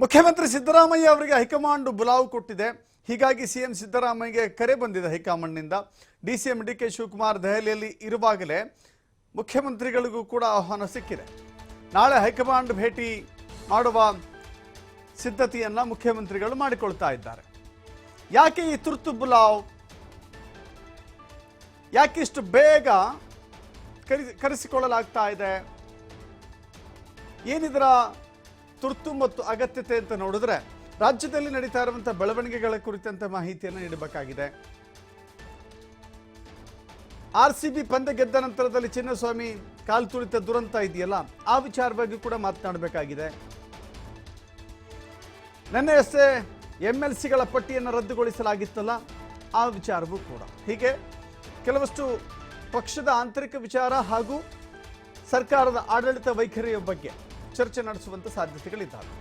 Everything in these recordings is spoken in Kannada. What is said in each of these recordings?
ಮುಖ್ಯಮಂತ್ರಿ ಸಿದ್ದರಾಮಯ್ಯ ಅವರಿಗೆ ಹೈಕಮಾಂಡ್ ಬುಲಾವು ಕೊಟ್ಟಿದೆ. ಹೀಗಾಗಿ ಸಿಎಂ ಸಿದ್ದರಾಮಯ್ಯಗೆ ಕರೆ ಬಂದಿದೆ ಹೈಕಮಾಂಡ್ನಿಂದ. ಡಿಸಿಎಂ ಡಿಕೆ ಶಿವಕುಮಾರ್ ದೆಹಲಿಯಲ್ಲಿ ಇರುವಾಗಲೇ ಮುಖ್ಯಮಂತ್ರಿಗಳಿಗೂ ಕೂಡ ಆಹ್ವಾನ ಸಿಕ್ಕಿದೆ. ನಾಳೆ ಹೈಕಮಾಂಡ್ ಭೇಟಿ ಮಾಡುವ ಸಿದ್ಧತೆಯನ್ನ ಮುಖ್ಯಮಂತ್ರಿಗಳು ಮಾಡಿಕೊಳ್ತಾ ಇದ್ದಾರೆ. ಯಾಕೆ ಈ ತುರ್ತು ಬುಲಾವ್? ಯಾಕೆ ಇಷ್ಟು ಬೇಗ ಕರೆಸಿಕೊಳ್ಳಲಾಗ್ತಾ ಇದೆ? ಏನಿದರ ತುರ್ತು ಮತ್ತು ಅಗತ್ಯತೆ ಅಂತ ನೋಡಿದ್ರೆ ರಾಜ್ಯದಲ್ಲಿ ನಡೀತಾ ಇರುವಂತಹ ಬೆಳವಣಿಗೆಗಳ ಕುರಿತಂತೆ ಮಾಹಿತಿಯನ್ನು ನೀಡಬೇಕಾಗಿದೆ. RCB ಪಂದ್ಯ ಗೆದ್ದ ನಂತರದಲ್ಲಿ ಚಿನ್ನಸ್ವಾಮಿ ಕಾಲು ತುಳಿತ ದುರಂತ ಇದೆಯಲ್ಲ, ಆ ವಿಚಾರವಾಗಿ ಕೂಡ ಮಾತನಾಡಬೇಕಾಗಿದೆ. ನಿನ್ನೆಯಷ್ಟೇ MLCಗಳ ಪಟ್ಟಿಯನ್ನು ರದ್ದುಗೊಳಿಸಲಾಗಿತ್ತಲ್ಲ, ಆ ವಿಚಾರವೂ ಕೂಡ. ಹೀಗೆ ಕೆಲವಷ್ಟು ಪಕ್ಷದ ಆಂತರಿಕ ವಿಚಾರ ಹಾಗೂ ಸರ್ಕಾರದ ಆಡಳಿತ ವೈಖರಿಯ ಬಗ್ಗೆ ಚರ್ಚೆ ನಡೆಸುವಂತ ಸಾಧ್ಯತೆಗಳಿದ್ದಾವೆ.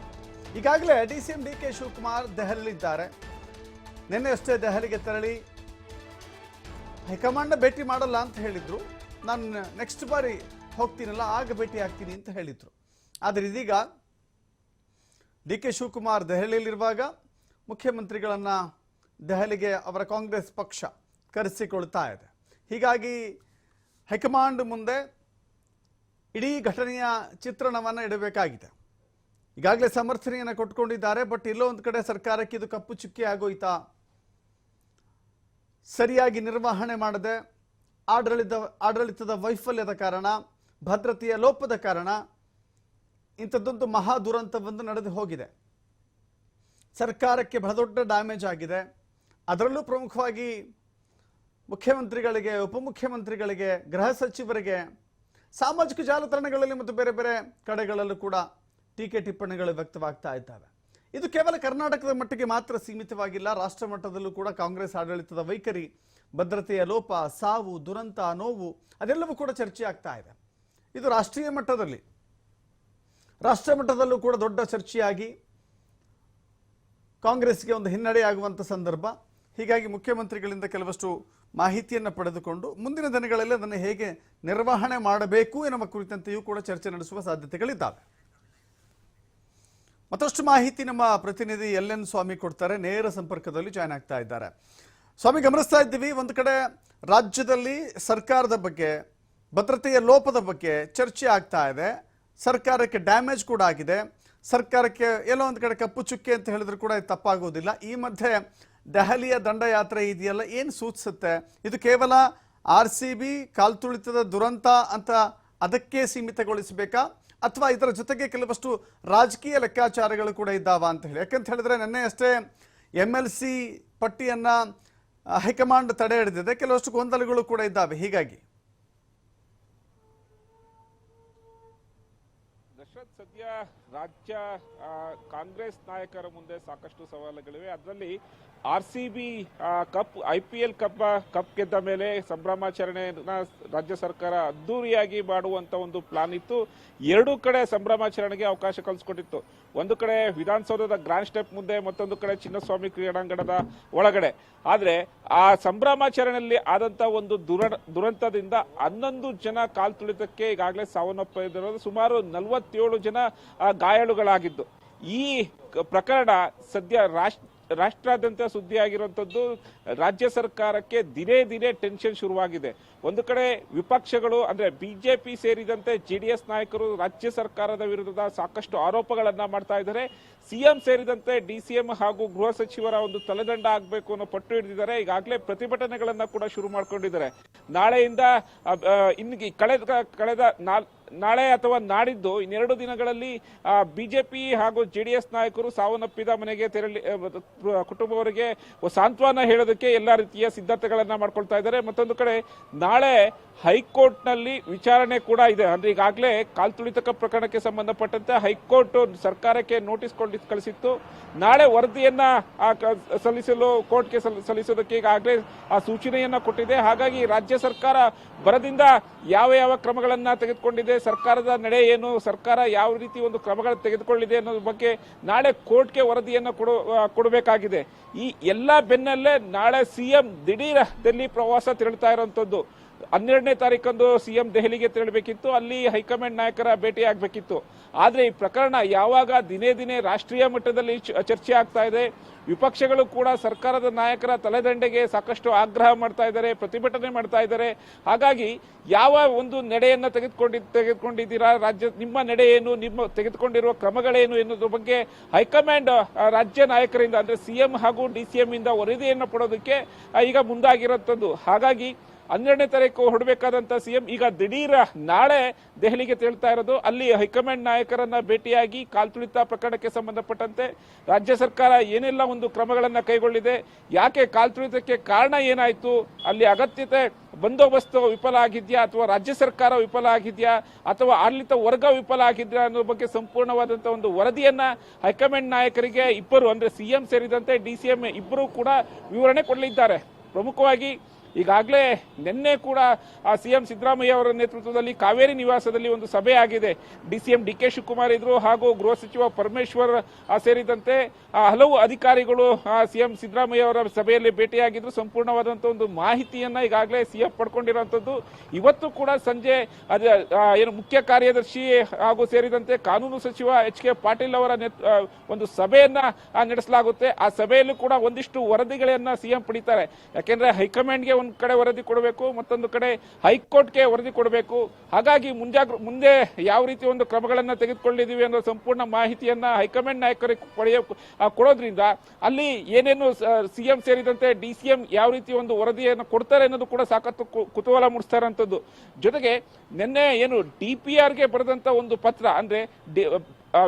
ಈಗಾಗಲೇ DCM DK ಶಿವಕುಮಾರ್ ದೆಹಲಿಯಲ್ಲಿದ್ದಾರೆ. ನಿನ್ನೆಯಷ್ಟೇ ದೆಹಲಿಗೆ ತೆರಳಿ ಹೈಕಮಾಂಡ್ ಭೇಟಿ ಮಾಡಲ್ಲ ಅಂತ ಹೇಳಿದ್ರು. ನಾನು ನೆಕ್ಸ್ಟ್ ಬಾರಿ ಹೋಗ್ತೀನಲ್ಲ ಆಗ ಭೇಟಿ ಆಗ್ತೀನಿ ಅಂತ ಹೇಳಿದ್ರು. ಆದರೆ ಇದೀಗ DK ಶಿವಕುಮಾರ್ ದೆಹಲಿಯಲ್ಲಿರುವಾಗ ಮುಖ್ಯಮಂತ್ರಿಗಳನ್ನ ದೆಹಲಿಗೆ ಅವರ ಕಾಂಗ್ರೆಸ್ ಪಕ್ಷ ಕರೆಸಿಕೊಳ್ತಾ ಇದೆ. ಹೀಗಾಗಿ ಹೈಕಮಾಂಡ್ ಮುಂದೆ ಇಡೀ ಘಟನೆಯ ಚಿತ್ರಣವನ್ನು ಇಡಬೇಕಾಗಿದೆ. ಈಗಾಗಲೇ ಸಮರ್ಥನೆಯನ್ನು ಕೊಟ್ಕೊಂಡಿದ್ದಾರೆ. ಬಟ್ ಎಲ್ಲೋ ಒಂದು ಕಡೆ ಸರ್ಕಾರಕ್ಕೆ ಇದು ಕಪ್ಪು ಚುಕ್ಕಿ ಆಗೋಯ್ತಾ? ಸರಿಯಾಗಿ ನಿರ್ವಹಣೆ ಮಾಡದೆ ಆಡಳಿತದ ವೈಫಲ್ಯದ ಕಾರಣ, ಭದ್ರತೆಯ ಲೋಪದ ಕಾರಣ ಇಂಥದ್ದೊಂದು ಮಹಾ ದುರಂತವೊಂದು ನಡೆದು ಹೋಗಿದೆ. ಸರ್ಕಾರಕ್ಕೆ ಬಹಳ ದೊಡ್ಡ ಡ್ಯಾಮೇಜ್ ಆಗಿದೆ. ಅದರಲ್ಲೂ ಪ್ರಮುಖವಾಗಿ ಮುಖ್ಯಮಂತ್ರಿಗಳಿಗೆ, ಉಪಮುಖ್ಯಮಂತ್ರಿಗಳಿಗೆ, ಗೃಹ ಸಚಿವರಿಗೆ ಸಾಮಾಜಿಕ ಜಾಲತಾಣಗಳಲ್ಲಿ ಮತ್ತು ಬೇರೆ ಬೇರೆ ಕಡೆಗಳಲ್ಲೂ ಕೂಡ ಟೀಕೆ ಟಿಪ್ಪಣಿಗಳು ವ್ಯಕ್ತವಾಗ್ತಾ ಇದ್ದಾವೆ. ಇದು ಕೇವಲ ಕರ್ನಾಟಕದ ಮಟ್ಟಿಗೆ ಮಾತ್ರ ಸೀಮಿತವಾಗಿಲ್ಲ. ರಾಷ್ಟ್ರ ಮಟ್ಟದಲ್ಲೂ ಕೂಡ ಕಾಂಗ್ರೆಸ್ ಆಡಳಿತದ ವೈಖರಿ, ಭದ್ರತೆಯ ಲೋಪ, ಸಾವು, ದುರಂತ, ನೋವು ಅದೆಲ್ಲವೂ ಕೂಡ ಚರ್ಚೆ ಆಗ್ತಾ ಇದೆ. ಇದು ರಾಷ್ಟ್ರೀಯ ಮಟ್ಟದಲ್ಲಿ, ರಾಷ್ಟ್ರ ಮಟ್ಟದಲ್ಲೂ ಕೂಡ ದೊಡ್ಡ ಚರ್ಚೆಯಾಗಿ ಕಾಂಗ್ರೆಸ್ಗೆ ಒಂದು ಹಿನ್ನಡೆಯಾಗುವಂಥ ಸಂದರ್ಭ. ಹೀಗಾಗಿ ಮುಖ್ಯಮಂತ್ರಿಗಳಿಂದ ಕೆಲವಷ್ಟು ಮಾಹಿತಿಯನ್ನು ಪಡೆದುಕೊಂಡು ಮುಂದಿನ ದಿನಗಳಲ್ಲಿ ಅದನ್ನು ಹೇಗೆ ನಿರ್ವಹಣೆ ಮಾಡಬೇಕು ಎನ್ನುವ ಕುರಿತಂತೆಯೂ ಕೂಡ ಚರ್ಚೆ ನಡೆಸುವ ಸಾಧ್ಯತೆಗಳಿದ್ದಾವೆ. ಮತ್ತಷ್ಟು ಮಾಹಿತಿ ನಮ್ಮ ಪ್ರತಿನಿಧಿ LN ಸ್ವಾಮಿ ಕೊಡ್ತಾರೆ. ನೇರ ಸಂಪರ್ಕದಲ್ಲಿ ಜಾಯ್ನ್ ಆಗ್ತಾ ಇದ್ದಾರೆ. ಸ್ವಾಮಿ, ಗಮನಿಸ್ತಾ ಇದ್ದೀವಿ, ಒಂದು ಕಡೆ ರಾಜ್ಯದಲ್ಲಿ ಸರ್ಕಾರದ ಬಗ್ಗೆ, ಭದ್ರತೆಯ ಲೋಪದ ಬಗ್ಗೆ ಚರ್ಚೆ ಆಗ್ತಾ ಇದೆ. ಸರ್ಕಾರಕ್ಕೆ ಡ್ಯಾಮೇಜ್ ಕೂಡ ಆಗಿದೆ. ಸರ್ಕಾರಕ್ಕೆ ಎಲ್ಲೋ ಒಂದು ಕಡೆ ಕಪ್ಪು ಚುಕ್ಕೆ ಅಂತ ಹೇಳಿದ್ರು ಕೂಡ ತಪ್ಪಾಗೋದಿಲ್ಲ. ಈ ಮಧ್ಯೆ ದೆಹಲಿಯ ದಂಡಯಾತ್ರೆ ಇದೆಯಲ್ಲ, ಏನು ಸೂಚಿಸುತ್ತೆ? ಇದು ಕೇವಲ RCB ಕಾಲ್ತುಳಿತದ ದುರಂತ ಅಂತ ಅದಕ್ಕೆ ಸೀಮಿತಗೊಳಿಸಬೇಕಾ, ಅಥವಾ ಇದರ ಜೊತೆಗೆ ಕೆಲವಷ್ಟು ರಾಜಕೀಯ ಲೆಕ್ಕಾಚಾರಗಳು ಕೂಡ ಇದ್ದಾವ ಅಂತ ಹೇಳಿ? ಯಾಕಂತ ಹೇಳಿದ್ರೆ ನಿನ್ನೆ ಅಷ್ಟೇ MLC ಪಟ್ಟಿಯನ್ನ ಹೈಕಮಾಂಡ್ ತಡೆ ಹಿಡಿದಿದೆ. ಕೆಲವಷ್ಟು ಗೊಂದಲಗಳು ಕೂಡ ಇದ್ದಾವೆ. ಹೀಗಾಗಿ ಸದ್ಯ ರಾಜ್ಯ ಕಾಂಗ್ರೆಸ್ ನಾಯಕರ ಮುಂದೆ ಸಾಕಷ್ಟು ಸವಾಲುಗಳಿವೆ. ಅದರಲ್ಲಿ RCB ಕಪ್, IPL ಕಪ್ ಗೆದ್ದ ಮೇಲೆ ಸಂಭ್ರಮಾಚರಣೆಯನ್ನ ರಾಜ್ಯ ಸರ್ಕಾರ ಅದ್ದೂರಿಯಾಗಿ ಮಾಡುವಂತ ಒಂದು ಪ್ಲಾನ್ ಇತ್ತು. ಎರಡೂ ಕಡೆ ಸಂಭ್ರಮಾಚರಣೆಗೆ ಅವಕಾಶ ಕಲ್ಪಿಸಿಕೊಟ್ಟಿತ್ತು. ಒಂದು ಕಡೆ ವಿಧಾನಸೌಧದ ಗ್ರ್ಯಾಂಡ್ ಸ್ಟೆಪ್ ಮುಂದೆ, ಮತ್ತೊಂದು ಕಡೆ ಚಿನ್ನಸ್ವಾಮಿ ಕ್ರೀಡಾಂಗಣದ ಒಳಗಡೆ. ಆದ್ರೆ ಆ ಸಂಭ್ರಮಾಚರಣೆಯಲ್ಲಿ ಆದಂತ ಒಂದು ದುರಂತದಿಂದ 11 ಜನ ಕಾಲ್ತುಳಿತಕ್ಕೆ ಈಗಾಗಲೇ ಸಾವನ್ನಪ್ಪಿರೋದು, ಸುಮಾರು 47 ಜನ ಗಾಯಾಳುಗಳಾಗಿದ್ದು. ಈ ಪ್ರಕರಣ ಸದ್ಯ ರಾಷ್ಟ್ರಾದ್ಯಂತ ಸುದ್ದಿಯಾಗಿರುವಂತದ್ದು. ರಾಜ್ಯ ಸರ್ಕಾರಕ್ಕೆ ದಿನೇ ದಿನೇ ಟೆನ್ಷನ್ ಶುರುವಾಗಿದೆ. ಒಂದು ಕಡೆ ವಿಪಕ್ಷಗಳು ಅಂದ್ರೆ BJP ಸೇರಿದಂತೆ JDS ನಾಯಕರು ರಾಜ್ಯ ಸರ್ಕಾರದ ವಿರುದ್ಧ ಸಾಕಷ್ಟು ಆರೋಪಗಳನ್ನ ಮಾಡ್ತಾ ಇದ್ದಾರೆ. CM ಸೇರಿದಂತೆ DCM ಹಾಗೂ ಗೃಹ ಸಚಿವರ ಒಂದು ತಲೆದಂಡ ಆಗಬೇಕು ಅನ್ನೋ ಪಟ್ಟು ಹಿಡಿದಿದ್ದಾರೆ. ಈಗಾಗಲೇ ಪ್ರತಿಭಟನೆಗಳನ್ನ ಕೂಡ ಶುರು ಮಾಡ್ಕೊಂಡಿದ್ದಾರೆ. ನಾಳೆಯಿಂದ ಕಳೆದ ನಾಳೆ ಅಥವಾ ನಾಡಿದ್ದು ಇನ್ನೆರಡು ದಿನಗಳಲ್ಲಿ BJP ಹಾಗೂ JDS ನಾಯಕರು ಸಾವನ್ನಪ್ಪಿದ ಮನೆಗೆ ತೆರಳಿ ಕುಟುಂಬವರಿಗೆ ಸಾಂತ್ವನ ಹೇಳೋದಕ್ಕೆ ಎಲ್ಲಾ ರೀತಿಯ ಸಿದ್ಧತೆಗಳನ್ನ ಮಾಡ್ಕೊಳ್ತಾ ಇದ್ದಾರೆ. ಮತ್ತೊಂದು ಕಡೆ ನಾಳೆ ಹೈಕೋರ್ಟ್ ನಲ್ಲಿ ವಿಚಾರಣೆ ಕೂಡ ಇದೆ. ಅಂದ್ರೆ ಈಗಾಗಲೇ ಕಾಲ್ತುಳಿತಕ ಪ್ರಕರಣಕ್ಕೆ ಸಂಬಂಧಪಟ್ಟಂತೆ ಹೈಕೋರ್ಟ್ ಸರ್ಕಾರಕ್ಕೆ ನೋಟಿಸ್ ಕಳಿಸಿತ್ತು. ನಾಳೆ ವರದಿಯನ್ನ ಸಲ್ಲಿಸಲು ಕೋರ್ಟ್ಗೆ ಸಲ್ಲಿಸೋದಕ್ಕೆ ಈಗಾಗಲೇ ಆ ಸೂಚನೆಯನ್ನ ಕೊಟ್ಟಿದೆ. ಹಾಗಾಗಿ ರಾಜ್ಯ ಸರ್ಕಾರ ಬರದಿಂದ ಯಾವ ಯಾವ ಕ್ರಮಗಳನ್ನ ತೆಗೆದುಕೊಂಡಿದೆ, ಸರ್ಕಾರದ ನಡೆ ಏನು, ಸರ್ಕಾರ ಯಾವ ರೀತಿ ಒಂದು ಕ್ರಮಗಳನ್ನು ತೆಗೆದುಕೊಳ್ಳಿದೆ ಅನ್ನೋದ್ರ ಬಗ್ಗೆ ನಾಳೆ ಕೋರ್ಟ್ಗೆ ವರದಿಯನ್ನ ಕೊಡಬೇಕಾಗಿದೆ. ಈ ಎಲ್ಲಾ ಬೆನ್ನಲ್ಲೇ ನಾಳೆ CM ದಿಢೀರ್ ಡೆಲ್ಲಿ ಪ್ರವಾಸ ತೆರಳುತ್ತಾ ಇರುವಂತದ್ದು. 12ನೇ ತಾರೀಕಂದು ಸಿಎಂ ದೆಹಲಿಗೆ ತೆರಳಬೇಕಿತ್ತು, ಅಲ್ಲಿ ಹೈಕಮಾಂಡ್ ನಾಯಕರ ಭೇಟಿ ಆಗಬೇಕಿತ್ತು. ಆದರೆ ಈ ಪ್ರಕರಣ ಯಾವಾಗ ದಿನೇ ದಿನೇ ರಾಷ್ಟ್ರೀಯ ಮಟ್ಟದಲ್ಲಿ ಚರ್ಚೆ ಆಗ್ತಾ ಇದೆ, ವಿಪಕ್ಷಗಳು ಕೂಡ ಸರ್ಕಾರದ ನಾಯಕರ ತಲೆದಂಡೆಗೆ ಸಾಕಷ್ಟು ಆಗ್ರಹ ಮಾಡ್ತಾ ಇದ್ದಾರೆ, ಪ್ರತಿಭಟನೆ ಮಾಡ್ತಾ ಇದ್ದಾರೆ. ಹಾಗಾಗಿ ಯಾವ ಒಂದು ನಡೆಯನ್ನ ತೆಗೆದುಕೊಂಡಿದ್ದೀರಾ, ರಾಜ್ಯ ನಿಮ್ಮ ನಡೆ ಏನು, ನಿಮ್ಮ ತೆಗೆದುಕೊಂಡಿರುವ ಕ್ರಮಗಳೇನು ಎನ್ನುವುದ್ರ ಬಗ್ಗೆ ಹೈಕಮಾಂಡ್ ರಾಜ್ಯ ನಾಯಕರಿಂದ ಅಂದ್ರೆ ಸಿಎಂ ಹಾಗೂ ಡಿಸಿಎಂ ಇಂದ ವರದಿಯನ್ನು ಪಡೋದಕ್ಕೆ ಈಗ ಮುಂದಾಗಿರುವಂಥದ್ದು. ಹಾಗಾಗಿ 12ನೇ ತಾರೀಕು ಹೊರಡಬೇಕಾದಂತ ಸಿಎಂ ಈಗ ದಿಢೀರ ನಾಳೆ ದೆಹಲಿಗೆ ತೆರಳ್ತಾ ಇರೋದು. ಅಲ್ಲಿ ಹೈಕಮಾಂಡ್ ನಾಯಕರನ್ನ ಭೇಟಿಯಾಗಿ ಕಾಲ್ತುಳಿತ ಪ್ರಕರಣಕ್ಕೆ ಸಂಬಂಧಪಟ್ಟಂತೆ ರಾಜ್ಯ ಸರ್ಕಾರ ಏನೆಲ್ಲ ಒಂದು ಕ್ರಮಗಳನ್ನ ಕೈಗೊಂಡಿದೆ, ಯಾಕೆ ಕಾಲ್ತುಳಿತಕ್ಕೆ ಕಾರಣ ಏನಾಯ್ತು, ಅಲ್ಲಿ ಅಗತ್ಯತೆ ಬಂದೋಬಸ್ತ್ ವಿಫಲ ಆಗಿದ್ಯಾ ಅಥವಾ ರಾಜ್ಯ ಸರ್ಕಾರ ವಿಫಲ ಆಗಿದ್ಯಾ ಅಥವಾ ಆಡಳಿತ ವರ್ಗ ವಿಫಲ ಆಗಿದ್ಯಾ ಅನ್ನೋ ಬಗ್ಗೆ ಸಂಪೂರ್ಣವಾದಂತಹ ಒಂದು ವರದಿಯನ್ನ ಹೈಕಮಾಂಡ್ ನಾಯಕರಿಗೆ ಇಬ್ಬರು ಅಂದ್ರೆ ಸಿಎಂ ಸೇರಿದಂತೆ ಡಿಸಿಎಂ ಇಬ್ಬರು ಕೂಡ ವಿವರಣೆ ಕೊಡಲಿದ್ದಾರೆ. ಪ್ರಮುಖವಾಗಿ ಈಗಾಗಲೇ ನಿನ್ನೆ ಕೂಡ ಸಿಎಂ ಸಿದ್ದರಾಮಯ್ಯ ಅವರ ನೇತೃತ್ವದಲ್ಲಿ ಕಾವೇರಿ ನಿವಾಸದಲ್ಲಿ ಒಂದು ಸಭೆ ಆಗಿದೆ. ಡಿಸಿಎಂ ಡಿಕೆ ಶಿವಕುಮಾರ್ ಇದ್ರು ಹಾಗೂ ಗೃಹ ಸಚಿವ ಪರಮೇಶ್ವರ್ ಸೇರಿದಂತೆ ಹಲವು ಅಧಿಕಾರಿಗಳು ಸಿಎಂ ಸಿದ್ದರಾಮಯ್ಯ ಅವರ ಸಭೆಯಲ್ಲಿ ಭೇಟಿಯಾಗಿದ್ರು. ಸಂಪೂರ್ಣವಾದಂತಹ ಒಂದು ಮಾಹಿತಿಯನ್ನ ಈಗಾಗಲೇ ಸಿಎಂ ಪಡ್ಕೊಂಡಿರುವಂತದ್ದು. ಇವತ್ತು ಕೂಡ ಸಂಜೆ ಏನು ಮುಖ್ಯ ಕಾರ್ಯದರ್ಶಿ ಹಾಗೂ ಸೇರಿದಂತೆ ಕಾನೂನು ಸಚಿವ HK ಪಾಟೀಲ್ ಅವರ ಒಂದು ಸಭೆಯನ್ನ ನಡೆಸಲಾಗುತ್ತೆ. ಆ ಸಭೆಯಲ್ಲೂ ಕೂಡ ಒಂದಿಷ್ಟು ವರದಿಗಳನ್ನ ಸಿಎಂ ಪಡಿತಾರೆ. ಯಾಕೆಂದ್ರೆ ಹೈಕಮಾಂಡ್ಗೆ ಒಂದ್ ಕಡೆ ವರದಿ ಕೊಡಬೇಕು, ಮತ್ತೊಂದು ಕಡೆ ಹೈಕೋರ್ಟ್ಗೆ ವರದಿ ಕೊಡಬೇಕು. ಹಾಗಾಗಿ ಮುಂದೆ ಯಾವ ರೀತಿ ಒಂದು ಕ್ರಮಗಳನ್ನ ತೆಗೆದುಕೊಂಡಿದೀವಿ ಅನ್ನೋ ಸಂಪೂರ್ಣ ಮಾಹಿತಿಯನ್ನ ಹೈಕಮಾಂಡ್ ನಾಯಕರಿಗೆ ಕೊಡೋದ್ರಿಂದ ಅಲ್ಲಿ ಏನೇನು ಸಿಎಂ ಸೇರಿದಂತೆ ಡಿಸಿಎಂ ಯಾವ ರೀತಿ ಒಂದು ವರದಿಯನ್ನು ಕೊಡ್ತಾರೆ ಅನ್ನೋದು ಕೂಡ ಸಾಕಷ್ಟು ಕುತೂಹಲ ಮೂಡಿಸ್ತಾ ಇರುವಂತದ್ದು. ಜೊತೆಗೆ ನಿನ್ನೆ ಏನು DPRಗೆ ಬರೆದಂತ ಒಂದು ಪತ್ರ ಅಂದ್ರೆ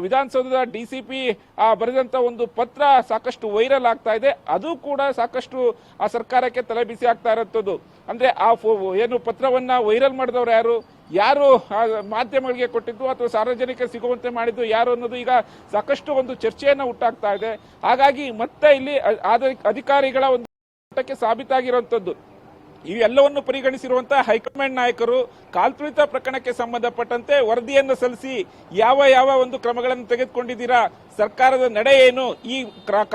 ವಿಧಾನಸೌಧದ DCP ಬರೆದಂತ ಒಂದು ಪತ್ರ ಸಾಕಷ್ಟು ವೈರಲ್ ಆಗ್ತಾ ಇದೆ. ಅದು ಕೂಡ ಸಾಕಷ್ಟು ಆ ಸರ್ಕಾರಕ್ಕೆ ತಲೆ ಬಿಸಿ ಆಗ್ತಾ ಇರುವಂತದ್ದು. ಅಂದ್ರೆ ಏನು ಪತ್ರವನ್ನ ವೈರಲ್ ಮಾಡಿದವರು ಯಾರು ಮಾಧ್ಯಮಗಳಿಗೆ ಕೊಟ್ಟಿದ್ದು ಅಥವಾ ಸಾರ್ವಜನಿಕ ಸಿಗುವಂತೆ ಮಾಡಿದ್ದು ಯಾರು ಅನ್ನೋದು ಈಗ ಸಾಕಷ್ಟು ಒಂದು ಚರ್ಚೆಯನ್ನ ಹುಟ್ಟಾಗ್ತಾ ಇದೆ. ಹಾಗಾಗಿ ಮತ್ತೆ ಇಲ್ಲಿ ಅಧಿಕಾರಿಗಳ ಒಂದು ಮಟ್ಟಕ್ಕೆ ಸಾಬೀತಾಗಿರುವಂತದ್ದು. ಇವೆಲ್ಲವನ್ನು ಪರಿಗಣಿಸಿರುವಂತಹ ಹೈಕಮಾಂಡ್ ನಾಯಕರು ಕಾಲ್ತುಳಿತ ಪ್ರಕರಣಕ್ಕೆ ಸಂಬಂಧಪಟ್ಟಂತೆ ವರದಿಯನ್ನು ಸಲ್ಲಿಸಿ ಯಾವ ಒಂದು ಕ್ರಮಗಳನ್ನು ತೆಗೆದುಕೊಂಡಿದ್ದೀರಾ, ಸರ್ಕಾರದ ನಡೆ ಏನು, ಈ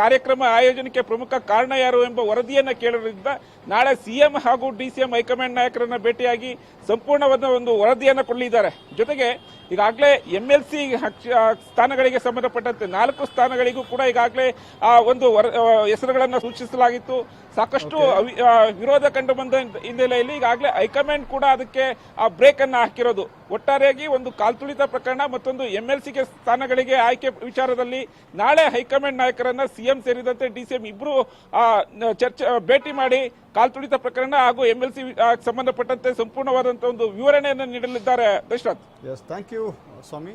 ಕಾರ್ಯಕ್ರಮ ಆಯೋಜನೆಗೆ ಪ್ರಮುಖ ಕಾರಣ ಯಾರು ಎಂಬ ವರದಿಯನ್ನ ಕೇಳೋದ್ರಿಂದ ನಾಳೆ ಸಿಎಂ ಹಾಗೂ ಡಿಸಿಎಂ ಹೈಕಮಾಂಡ್ ನಾಯಕರನ್ನ ಭೇಟಿಯಾಗಿ ಸಂಪೂರ್ಣವಾದ ಒಂದು ವರದಿಯನ್ನ ಕೊಡಲಿದ್ದಾರೆ. ಜೊತೆಗೆ ಈಗಾಗಲೇ MLC ಸ್ಥಾನಗಳಿಗೆ ಸಂಬಂಧಪಟ್ಟಂತೆ 4 ಸ್ಥಾನಗಳಿಗೂ ಕೂಡ ಈಗಾಗಲೇ ಒಂದು ಹೆಸರುಗಳನ್ನ ಸೂಚಿಸಲಾಗಿತ್ತು. ಸಾಕಷ್ಟು ವಿರೋಧ ಕಂಡು ಬಂದ ಹಿನ್ನೆಲೆಯಲ್ಲಿ ಈಗಾಗಲೇ ಹೈಕಮಾಂಡ್ ಕೂಡ ಅದಕ್ಕೆ ಬ್ರೇಕ್ ಅನ್ನ ಹಾಕಿರೋದು. ಒಟ್ಟಾರೆಯಾಗಿ ಒಂದು ಕಾಲ್ತುಳಿತ ಪ್ರಕರಣ ಮತ್ತೊಂದು MLCಗೆ ಸ್ಥಾನಗಳಿಗೆ ಆಯ್ಕೆ ವಿಚಾರದಲ್ಲಿ ನಾಳೆ ಹೈಕಮಾಂಡ್ ನಾಯಕರನ್ನ ಸಿಎಂ ಸೇರಿದಂತೆ ಡಿಸಿಎಂ ಇಬ್ರು ಭೇಟಿ ಮಾಡಿ ಕಾಲ್ತುಳಿತ ಪ್ರಕರಣ ಹಾಗೂ MLC ಸಂಬಂಧಪಟ್ಟಂತೆ ಸಂಪೂರ್ಣವಾದಂತಹ ಒಂದು ವಿವರಣೆಯನ್ನು ನೀಡಲಿದ್ದಾರೆ. Dasharath. Yes, thank you Swami.